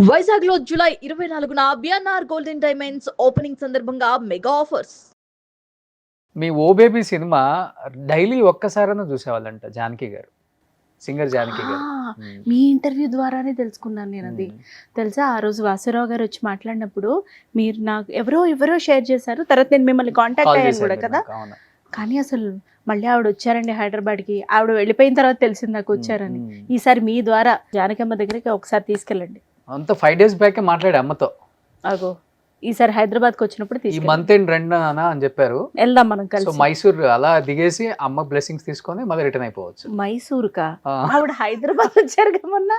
వైజాగ్ లో జూలై 24న BNR golden diamonds opening సందర్భంగా మెగా ఆఫర్స్. మీ ఓ బేబీ సినిమా డైలీ ఒక్కసారైనా చూసేవాళ్ళంట జానకి గారు, సింగర్ జానకి గారు. మీ ఇంటర్వ్యూ ద్వారానే తెలుసుకున్నాను నేను అది. తెలుసా, ఆ రోజు వాసురావు గారు వచ్చి మాట్లాడినప్పుడు మీరు నాకు ఎవరో షేర్ చేశారు. తర్వాత నేను మిమ్మల్ని కాంటాక్ట్ అయ్యాను కూడా కదా. కానీ అసలు మళ్ళీ ఆవిడ వచ్చారండి హైదరాబాద్కి. ఆవిడ వెళ్ళిపోయిన తర్వాత తెలిసింది నాకు వచ్చారని. ఈసారి మీ ద్వారా జానకమ్మ దగ్గరికి ఒకసారి తీసుకెళ్ళండి. అంత 5 days బ్యాక్ మాట్లాడే అమ్మతో. అగో ఈసారి హైదరాబాద్కి వచ్చినప్పుడు ఈ మంత్ ఎండ్ రండి అని చెప్పారు. వెళ్దాం మనం కలిసి. సో మైసూర్ అలా దిగేసి అమ్మ బ్లెస్సింగ్స్ తీసుకొని మళ్ళీ రిటర్న్ అయిపోవచ్చు. మైసూరుకా? ఆవిడ హైదరాబాద్ వచ్చారు కదా మొన్న.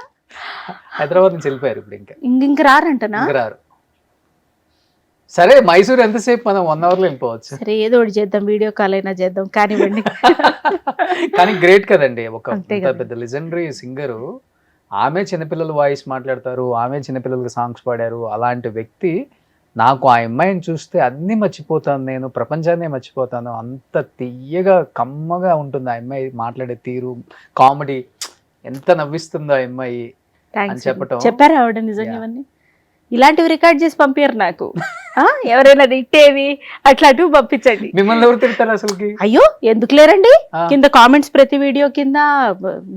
హైదరాబాద్ నుంచి వెళ్ళిపోయారు ఇప్పుడు. ఇంక రారంటనా? రారు. సరే మైసూర్ ఎంతసేపు, మనం 1 hour లో వెళ్ళిపోవచ్చు. సరే ఏదో ఒకటి చేద్దాం, వీడియో కాల్ అయినా చేద్దాం కానివ్వండి. కానీ గ్రేట్ కదండి, ఒక పెద్ద లెజెండరీ సింగరు. ఆమె చిన్నపిల్లల వాయిస్ మాట్లాడతారు, ఆమె చిన్నపిల్లలకి సాంగ్స్ పాడారు. అలాంటి వ్యక్తి, నాకు ఆ అమ్మాయిని చూస్తే అన్నీ మర్చిపోతాను, నేను ప్రపంచాన్నే మర్చిపోతాను. అంత తీయగా కమ్మగా ఉంటుంది ఆ అమ్మాయి మాట్లాడే తీరు, కామెడీ, ఎంత నవ్విస్తుందో ఆ అమ్మాయి అని చెప్పటం. చెప్పారా ఆవిడ నిజంగా? ఇవన్నీ ఇలాంటివి రికార్డ్ చేసి పంపారు నాకు. ఎవరైనా తిట్టేవి అట్లాంటివి పంపించండి. మిమ్మల్ని ఎవరు తిడతారు అసలుకి? అయ్యో ఎందుకు లేరండి, కింద కామెంట్స్ ప్రతి వీడియో కింద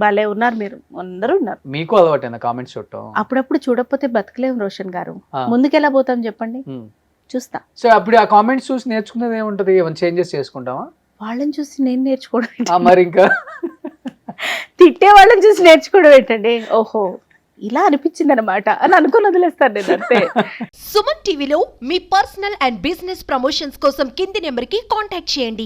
భలే ఉన్నారు, మీరు అందరూ ఉన్నారు. మీకు అలవాటేనా కామెంట్స్ చూడటం? అప్పుడప్పుడు చూడకపోతే బతకలేము రోషన్ గారు. ముందుకెలా పోతాం చెప్పండి? చూస్తా. సో అప్పుడు ఆ కామెంట్స్ చూసి నేర్చుకునేది ఏముంటది? ఏమైనా చేంజెస్ చేసుకుంటావా? వాళ్ళని చూసి నేను నేర్చుకోవడం, మరి ఇంకా తిట్టే వాళ్ళని చూసి నేర్చుకోవడం ఏంటండి? ఓహో ఇలా అనిపించింది అనమాట అని అనుకుని వదిలేస్తాను నేను అంతే. సుమన్ టీవీలో మీ పర్సనల్ అండ్ బిజినెస్ ప్రమోషన్స్ కోసం కింది నెంబర్కి కాంటాక్ట్ చేయండి.